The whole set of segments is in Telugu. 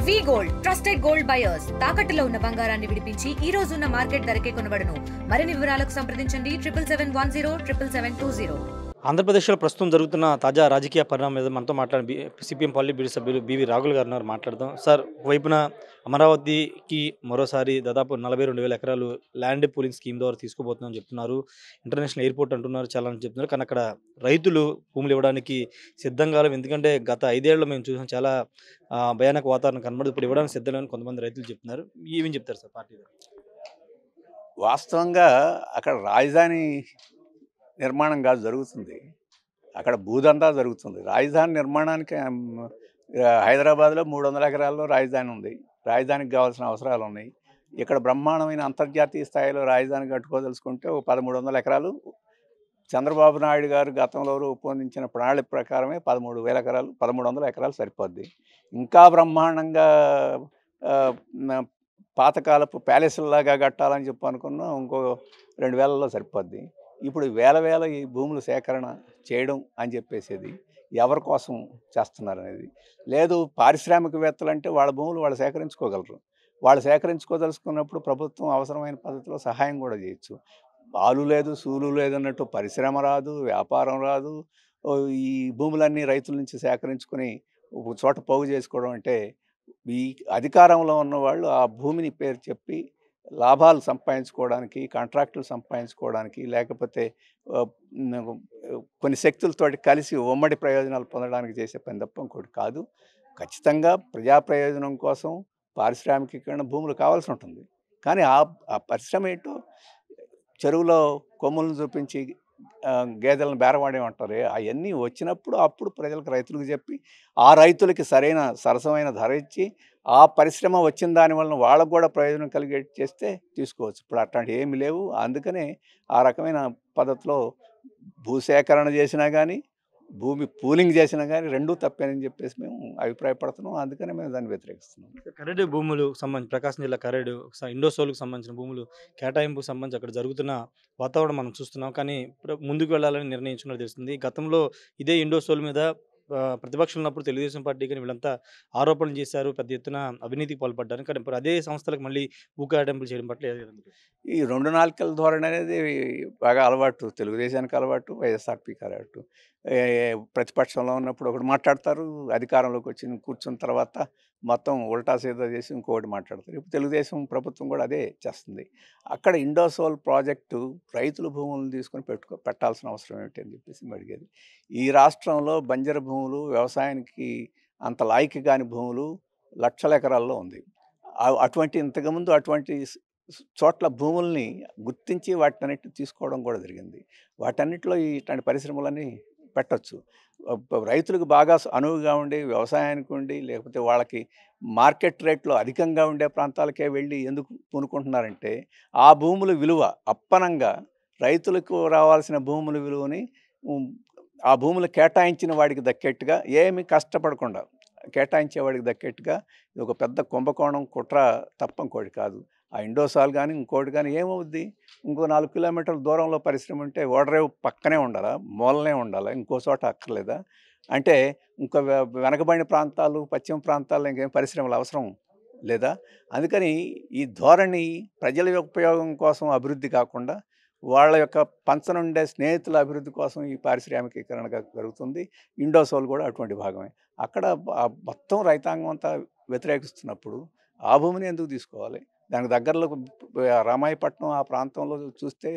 వి గోల్డ్ ట్రస్టెడ్ గోల్డ్ బయర్స్ తాకట్టులో ఉన్న బంగారాన్ని విడిపించి ఈ రోజు ఉన్న మార్కెట్ ధరకే కొనబడును. మరిన్ని వివరాలకు సంప్రదించండి 7710 ఆంధ్రప్రదేశ్లో ప్రస్తుతం జరుగుతున్న తాజా రాజకీయ పరిణామం మీద మనతో మాట్లాడి సిపిఎం పార్లమెంట్ బ్యూరో సభ్యులు బివి రాఘుల్ గారు ఉన్నారు. మాట్లాడదాం. సార్, ఒకవైపున అమరావతికి మరోసారి దాదాపు 42,000 ఎకరాలు ల్యాండ్ పూలింగ్ స్కీమ్ ద్వారా తీసుకోబోతున్నామని చెప్తున్నారు. ఇంటర్నేషనల్ ఎయిర్పోర్ట్ అంటున్నారు, చాలా అని చెప్తున్నారు. కానీ అక్కడ రైతులు భూములు ఇవ్వడానికి సిద్ధంగా లేరు. ఎందుకంటే గత 5 ఏళ్లలో మేము చూసాం, చాలా భయానక వాతావరణం కనబడదు. ఇప్పుడు ఇవ్వడానికి సిద్ధమని కొంతమంది రైతులు చెప్తున్నారు. ఏమేం చెప్తారు సార్ పార్టీ? వాస్తవంగా అక్కడ రాజధాని నిర్మాణం కాదు జరుగుతుంది, అక్కడ భూదందా జరుగుతుంది. రాజధాని నిర్మాణానికి హైదరాబాద్లో 300 ఎకరాల్లో రాజధాని ఉంది. రాజధానికి కావాల్సిన అవసరాలు ఉన్నాయి. ఇక్కడ బ్రహ్మాండమైన అంతర్జాతీయ స్థాయిలో రాజధాని కట్టుకోదలుచుకుంటే 1,300 ఎకరాలు చంద్రబాబు నాయుడు గారు గతంలో రూపొందించిన ప్రణాళిక ప్రకారమే 13,000 ఎకరాలు 1,300 ఎకరాలు సరిపోద్ది. ఇంకా బ్రహ్మాండంగా పాతకాలపు ప్యాలెస్లాగా కట్టాలని చెప్పి అనుకున్నాం, ఇంకో 2,000లో సరిపోద్ది. ఇప్పుడు వేల ఈ భూములు సేకరణ చేయడం అని చెప్పేసేది ఎవరి కోసం చేస్తున్నారు అనేది లేదు. పారిశ్రామికవేత్తలు అంటే వాళ్ళ భూములు వాళ్ళు సేకరించుకోగలరు. వాళ్ళు సేకరించుకోదలుచుకున్నప్పుడు ప్రభుత్వం అవసరమైన పద్ధతిలో సహాయం కూడా చేయొచ్చు. ఆలు లేదు సూలు లేదన్నట్టు పరిశ్రమ రాదు, వ్యాపారం రాదు. ఈ భూములన్నీ రైతుల నుంచి సేకరించుకొని ఒక చోట పోగు చేసుకోవడం అంటే, ఈ అధికారంలో ఉన్నవాళ్ళు ఆ భూమిని పేరు చెప్పి లాభాలు సంపాదించుకోవడానికి, కాంట్రాక్టులు సంపాదించుకోవడానికి, లేకపోతే కొన్ని శక్తులతోటి కలిసి ఉమ్మడి ప్రయోజనాలు పొందడానికి చేసే పని తప్ప ఇంకోటి కాదు. ఖచ్చితంగా ప్రజా ప్రయోజనం కోసం పారిశ్రామికీకరణ భూములు కావాల్సి ఉంటుంది. కానీ ఆ పరిశ్రమ ఏంటో చెరువులో కొమ్ములను చూపించి గేదెలను బేరవాడేమంటారు, అవన్నీ వచ్చినప్పుడు అప్పుడు ప్రజలకు రైతులకు చెప్పి ఆ రైతులకి సరైన సరసమైన ధర ఇచ్చి ఆ పరిశ్రమ వచ్చిన దానివల్ల వాళ్ళకు కూడా ప్రయోజనం కలిగేట్ చేస్తే తీసుకోవచ్చు. ఇప్పుడు అట్లాంటివి ఏమి లేవు. అందుకనే ఆ రకమైన పద్ధతిలో భూసేకరణ చేసినా కానీ భూమి పూలింగ్ చేసినా కానీ రెండూ తప్పేనని చెప్పేసి మేము అభిప్రాయపడుతున్నాం. అందుకనే మేము దాన్ని వ్యతిరేకిస్తున్నాం. కరేడు భూములు సంబంధించి ప్రకాశం జిల్లా కరేడు ఇండోసోల్కి సంబంధించిన భూములు కేటాయింపుకు సంబంధించి అక్కడ జరుగుతున్న వాతావరణం మనం చూస్తున్నాం. కానీ ముందుకు వెళ్ళాలని నిర్ణయించుకున్నది తెలుస్తుంది. గతంలో ఇదే ఇండోసోల్ మీద ప్రతిపక్షం ఉన్నప్పుడు తెలుగుదేశం పార్టీ కానీ వీళ్ళంతా ఆరోపణలు చేశారు, పెద్ద ఎత్తున అవినీతికి పాల్పడ్డారు. కానీ ఇప్పుడు అదే సంస్థలకు మళ్ళీ భూ కేటాయింపులు చేయడం పట్ల ఈ 2 నాలుకల ధోరణి అనేది బాగా అలవాటు, తెలుగుదేశానికి అలవాటు, వైఎస్ఆర్పీకి అలవాటు. ప్రతిపక్షంలో ఉన్నప్పుడు ఒకటి మాట్లాడతారు, అధికారంలోకి వచ్చి కూర్చున్న తర్వాత మొత్తం ఉల్టా సీదా చేసి ఇంకొకటి మాట్లాడతారు. ఇప్పుడు తెలుగుదేశం ప్రభుత్వం కూడా అదే చేస్తుంది. అక్కడ ఇండోసోల్ ప్రాజెక్టు రైతుల భూములను తీసుకొని పెట్టాల్సిన అవసరం ఏమిటి అని చెప్పేసి అడిగేది. ఈ రాష్ట్రంలో బంజరు భూములు, వ్యవసాయానికి అంత లాయికి కాని భూములు లక్షల ఎకరాల్లో ఉంది. ఇంతకుముందు అటువంటి చోట్ల భూముల్ని గుర్తించి వాటన్నిటిని తీసుకోవడం కూడా జరిగింది. వాటన్నిటిలో ఇట్లాంటి పరిశ్రమలన్నీ పెట్టచ్చు. రైతులకు బాగా అనువుగా ఉండి, వ్యవసాయానికి ఉండి, లేకపోతే వాళ్ళకి మార్కెట్ రేట్లో అధికంగా ఉండే ప్రాంతాలకే వెళ్ళి ఎందుకు పూనుకుంటున్నారంటే, ఆ భూముల విలువ అప్పనంగా రైతులకు రావాల్సిన భూముల విలువని ఆ భూములు కేటాయించిన వాడికి దక్కేట్టుగా, ఏమి కష్టపడకుండా కేటాయించేవాడికి దక్కేట్టుగా ఇది ఒక పెద్ద కుంభకోణం కుట్ర తప్ప ఇంకోటి కాదు. ఆ ఇండోసాల్ కానీ ఇంకోటి కానీ ఏమవుద్ది, ఇంకో 4 కిలోమీటర్ల దూరంలో పరిశ్రమ ఉంటే ఓడరేవు పక్కనే ఉండాలా, మూలనే ఉండాలా, ఇంకో చోట అక్కర్లేదా? అంటే ఇంకో వెనకబడిన ప్రాంతాలు, పశ్చిమ ప్రాంతాల్లో ఇంకేం పరిశ్రమలు అవసరం లేదా? అందుకని ఈ ధోరణి ప్రజల ఉపయోగం కోసం అభివృద్ధి కాకుండా వాళ్ళ యొక్క పంచనుండే స్నేహితుల అభివృద్ధి కోసం ఈ పారిశ్రామికీకరణగా జరుగుతుంది. ఇండోసోల్ కూడా అటువంటి భాగమే. అక్కడ మొత్తం రైతాంగం అంతా వ్యతిరేకిస్తున్నప్పుడు ఆ భూమిని ఎందుకు తీసుకోవాలి? దానికి దగ్గరలో రామాయపట్నం ఆ ప్రాంతంలో చూస్తే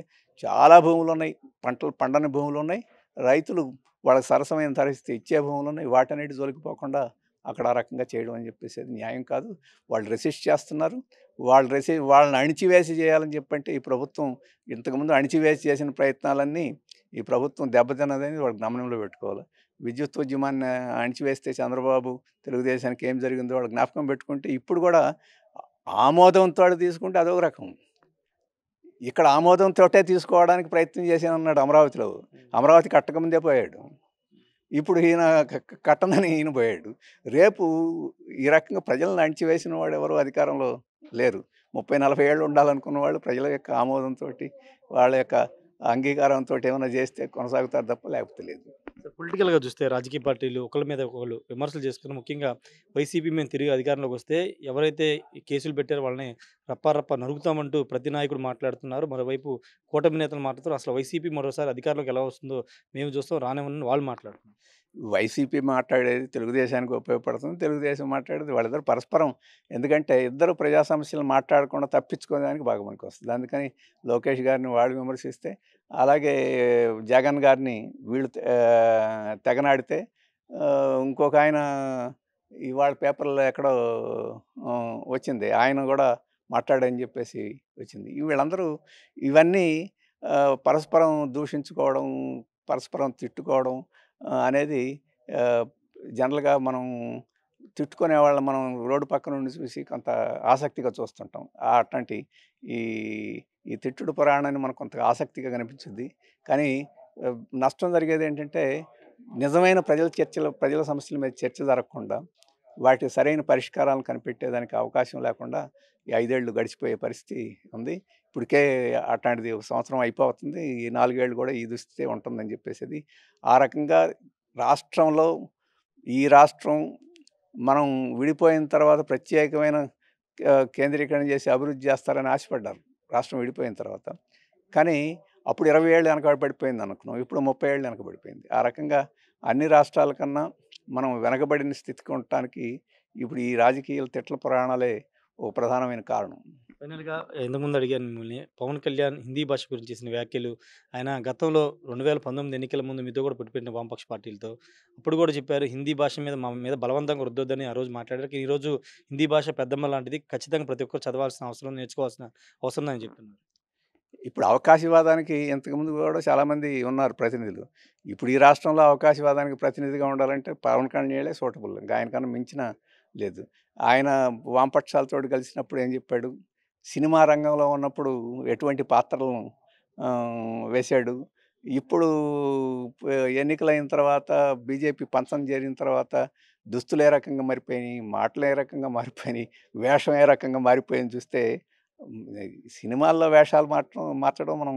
చాలా భూములు ఉన్నాయి, పంటలు పండని భూములు ఉన్నాయి, రైతులు వాళ్ళకి సరసమైన ధరిస్తే ఇచ్చే భూములు ఉన్నాయి. వాటన్నిటి జోలికి పోకుండా అక్కడ ఆ రకంగా చేయడం అని చెప్పేసి అది న్యాయం కాదు. వాళ్ళు రెసిస్ట్ చేస్తున్నారు. వాళ్ళని అణిచివేసి చేయాలని చెప్పంటే ఈ ప్రభుత్వం ఇంతకుముందు అణిచివేసి చేసిన ప్రయత్నాలన్నీ ఈ ప్రభుత్వం దెబ్బతిన్నదని వాళ్ళకి గమనంలో పెట్టుకోవాలి. విద్యుత్ ఉద్యమాన్ని అణిచివేస్తే చంద్రబాబు తెలుగుదేశానికి ఏం జరిగిందో వాళ్ళకి జ్ఞాపకం పెట్టుకుంటే, ఇప్పుడు కూడా ఆమోదంతో తీసుకుంటే అదొక రకం. ఇక్కడ ఆమోదంతో తీసుకోవడానికి ప్రయత్నం చేశానన్నాడు అమరావతిలో. అమరావతి కట్టకముందే పోయాడు. ఇప్పుడు ఈయన కట్టనని ఈయన పోయాడు. రేపు ఈ రకంగా ప్రజలను అణిచివేసిన వాడు ఎవరు అధికారంలో లేరు. 30-40 ఏళ్ళు ఉండాలనుకున్న వాళ్ళు ప్రజల యొక్క ఆమోదంతో, వాళ్ళ యొక్క అంగీకారంతో ఏమైనా చేస్తే కొనసాగుతారు తప్ప లేకపోతే లేదు. పొలిటికల్‌గా చూస్తే రాజకీయ పార్టీలు ఒకళ్ళ మీద ఒకళ్ళు విమర్శలు చేసుకొని ముఖ్యంగా వైసీపీ మేము తిరిగి అధికారంలోకి వస్తే ఎవరైతే ఈ కేసులు పెట్టారో వాళ్ళని రప్పా రప్పా నరుకుతామంటూ ప్రతి నాయకుడు మాట్లాడుతున్నారు. మరోవైపు కూటమి నేతలు మాట్లాడుతారు. అసలు వైసీపీ మరోసారి అధికారంలోకి ఎలా వస్తుందో మేము చూస్తాం రానివ్వనని వాళ్ళు మాట్లాడుతున్నారు. వైసీపీ మాట్లాడేది తెలుగుదేశానికి ఉపయోగపడుతుంది, తెలుగుదేశం మాట్లాడేది వాళ్ళిద్దరు పరస్పరం. ఎందుకంటే ఇద్దరు ప్రజా సమస్యలు మాట్లాడకుండా తప్పించుకోవడానికి బాగా పనికొస్తుంది. అందుకని లోకేష్ గారిని వాళ్ళు విమర్శిస్తే, అలాగే జగన్ గారిని వీళ్ళు తెగనాడితే, ఇంకొక ఆయన ఇవాళ పేపర్లో ఎక్కడో వచ్చింది, ఆయన కూడా మాట్లాడని చెప్పేసి వచ్చింది. వీళ్ళందరూ ఇవన్నీ పరస్పరం దూషించుకోవడం, పరస్పరం తిట్టుకోవడం అనేది జనరల్గా మనం తిట్టుకునే వాళ్ళని మనం రోడ్డు పక్కన నుండి చూసి కొంత ఆసక్తిగా చూస్తుంటాం. అట్లాంటి ఈ ఈ తిట్టుడు పురాణాన్ని మనకు కొంత ఆసక్తిగా కనిపించింది. కానీ నష్టం జరిగేది ఏంటంటే నిజమైన ప్రజల సమస్యల మీద చర్చ జరగకుండా, వాటి సరైన పరిష్కారాలను కనిపెట్టేదానికి అవకాశం లేకుండా ఈ 5 ఏళ్ళు గడిచిపోయే పరిస్థితి ఉంది. ఇప్పటికే అట్లాంటిది ఒక సంవత్సరం అయిపోతుంది. ఈ 4 ఏళ్ళు కూడా ఈ దుస్థితే ఉంటుందని చెప్పేసి ఆ రకంగా రాష్ట్రంలో ఈ రాష్ట్రం మనం విడిపోయిన తర్వాత ప్రత్యేకమైన కేంద్రీకరణ చేసి అభివృద్ధి చేస్తారని ఆశపడ్డారు రాష్ట్రం విడిపోయిన తర్వాత. కానీ అప్పుడు 20 ఏళ్ళు వెనకబడిపోయింది అనుకున్నాం, ఇప్పుడు 30 ఏళ్ళు వెనకబడిపోయింది. ఆ రకంగా అన్ని రాష్ట్రాల కన్నా మనం వెనకబడిన స్థితికి ఉండటానికి ఇప్పుడు ఈ రాజకీయాల తిట్ల పురాణాలే ఒక ప్రధానమైన కారణం. ఫైనల్‌గా ఇంతకుముందు అడిగాను మిమ్మల్ని. పవన్ కళ్యాణ్ హిందీ భాష గురించి చేసిన వ్యాఖ్యలు, ఆయన గతంలో 2019 ఎన్నికల ముందు మీతో కూడా పొత్తుపెట్టిన వామపక్ష పార్టీలతో. అప్పుడు కూడా చెప్పారు హిందీ భాష మీద మా మీద బలవంతంగా రుద్దొద్దని ఆ రోజు మాట్లాడారు. కానీ ఈరోజు హిందీ భాష పెద్దమ్మ లాంటిది. ఖచ్చితంగా ప్రతి ఒక్కరు చదవాల్సిన అవసరం, నేర్చుకోవాల్సిన అవసరం ఉందని చెప్తున్నారు. ఇప్పుడు అవకాశవాదానికి ఇంతకుముందు కూడా చాలామంది ఉన్నారు ప్రతినిధులు. ఇప్పుడు ఈ రాష్ట్రంలో అవకాశవాదానికి ప్రతినిధిగా ఉండాలంటే పవన్ కళ్యాణే సూటబుల్. ఇంకా ఆయనకన్నా మించిన లేదు. ఆయన వామపక్షాలతో కలిసినప్పుడు ఏం చెప్పాడు, సినిమా రంగంలో ఉన్నప్పుడు ఎటువంటి పాత్రలను వేశాడు, ఇప్పుడు ఎన్నికలైన తర్వాత బీజేపీ పంచం చేరిన తర్వాత దుస్తులు ఏ రకంగా మారిపోయినాయి, మాటలు ఏ రకంగా మారిపోయినాయి, వేషం ఏ రకంగా మారిపోయింది చూస్తే సినిమాల్లో వేషాలు మార్చడం మనం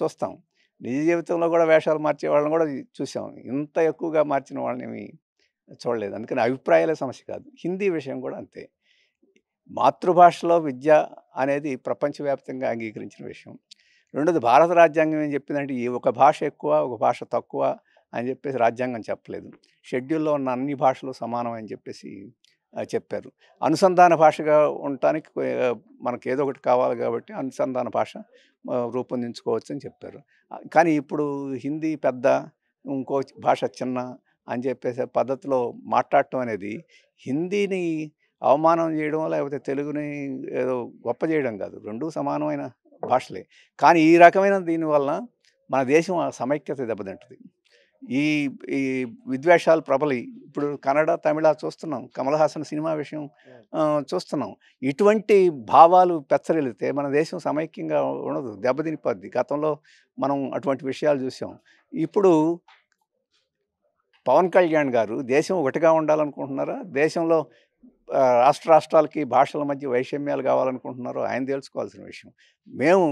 చూస్తాం. నిజ జీవితంలో కూడా వేషాలు మార్చే వాళ్ళని కూడా చూసాం. ఇంత ఎక్కువగా మార్చిన వాళ్ళని చూడలేదు. అందుకని అభిప్రాయాలే సమస్య కాదు. హిందీ విషయం కూడా అంతే. మాతృభాషలో విద్య అనేది ప్రపంచవ్యాప్తంగా అంగీకరించిన విషయం. రెండోది భారత రాజ్యాంగం ఏం చెప్పిందంటే ఈ ఒక భాష ఎక్కువ, ఒక భాష తక్కువ అని చెప్పేసి రాజ్యాంగం చెప్పలేదు. షెడ్యూల్లో ఉన్న అన్ని భాషలు సమానం అని చెప్పేసి చెప్పారు. అనుసంధాన భాషగా ఉండటానికి మనకు ఏదో ఒకటి కావాలి కాబట్టి అనుసంధాన భాష రూపొందించుకోవచ్చు అని చెప్పారు. కానీ ఇప్పుడు హిందీ పెద్ద, ఇంకో భాష చిన్న అని చెప్పేసి పద్ధతిలో మాట్లాడటం అనేది హిందీని అవమానం చేయడం, లేకపోతే తెలుగుని ఏదో గొప్ప చేయడం కాదు. రెండూ సమానమైన భాషలే. కానీ ఈ రకమైన దీనివలన మన దేశం సమైక్యత దెబ్బతింటుంది. ఈ ఈ విద్వేషాలు ప్రబలి ఇప్పుడు కన్నడ, తమిళ చూస్తున్నాం. కమల్ హాసన్ సినిమా విషయం చూస్తున్నాం. ఇటువంటి భావాలు పెచ్చరిల్లితే మన దేశం సమైక్యంగా ఉండదు, దెబ్బతినిపోద్ది. గతంలో మనం అటువంటి విషయాలు చూసాం. ఇప్పుడు పవన్ కళ్యాణ్ గారు దేశం ఒకటిగా ఉండాలనుకుంటున్నారా, దేశంలో రాష్ట్రాలకి భాషల మధ్య వైషమ్యాలు కావాలనుకుంటున్నారో ఆయన తెలుసుకోవాల్సిన విషయం. మేము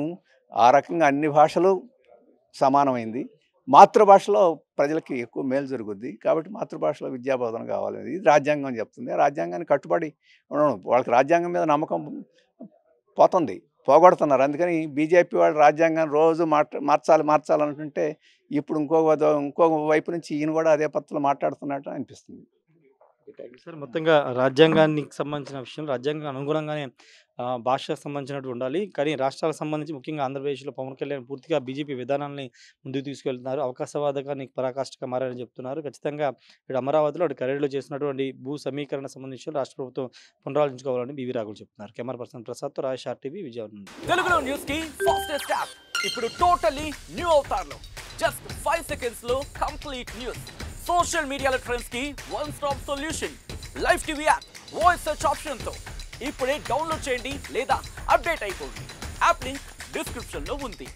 ఆ రకంగా అన్ని భాషలు సమానమైంది. మాతృభాషలో ప్రజలకి ఎక్కువ మేలు జరుగుద్ది కాబట్టి మాతృభాషలో విద్యాబోధన కావాలనేది ఇది రాజ్యాంగం చెప్తుంది. రాజ్యాంగాన్ని కట్టుబడి ఉండడం, వాళ్ళకి రాజ్యాంగం మీద నమ్మకం పోగొడుతున్నారు. అందుకని బీజేపీ వాళ్ళు రాజ్యాంగాన్ని రోజు మార్చాలనుకుంటే ఇప్పుడు ఇంకో వైపు నుంచి ఈయన కూడా అదే పద్ధతిలో మాట్లాడుతున్నట్టు అనిపిస్తుంది. సార్ మొత్తంగా రాజ్యాంగానికి సంబంధించిన విషయం రాజ్యాంగం అనుగుణంగానే భాషకు సంబంధించినట్టు ఉండాలి. కానీ రాష్ట్రాలకు సంబంధించి ముఖ్యంగా ఆంధ్రప్రదేశ్లో పవన్ కళ్యాణ్ పూర్తిగా బీజేపీ విధానాన్ని ముందుకు తీసుకెళ్తున్నారు. అవకాశవాదకానికి పరాకాష్ఠగా మారని చెప్తున్నారు. ఖచ్చితంగా ఇటు అమరావతిలో అటు కరేడులో చేసినటువంటి భూ సమీకరణ సంబంధించి రాష్ట్ర ప్రభుత్వం పునరాలోచించుకోవాలని బీవీ రాఘుల్ చెప్తున్నారు. కెమెరా పర్సన్ ప్రసాద్తో రాజేష్ RTV విజయవాడ నుండి. తెలుగులో న్యూస్ కి ఫాస్టెస్ట్ యాప్ ఇప్పుడు టోటల్లీ న్యూ అవతార్లో జస్ట్ 5 సెకండ్స్ లో కంప్లీట్ న్యూస్. సోషల్ మీడియాలో ట్రెండ్స్ కి one stop solution. Live TV app voice search option తో ఇప్పుడే డౌన్లోడ్ చేయండి లేదా అప్డేట్ అయిపోండి. యాప్ లింక్ డిస్క్రిప్షన్ లో ఉంది.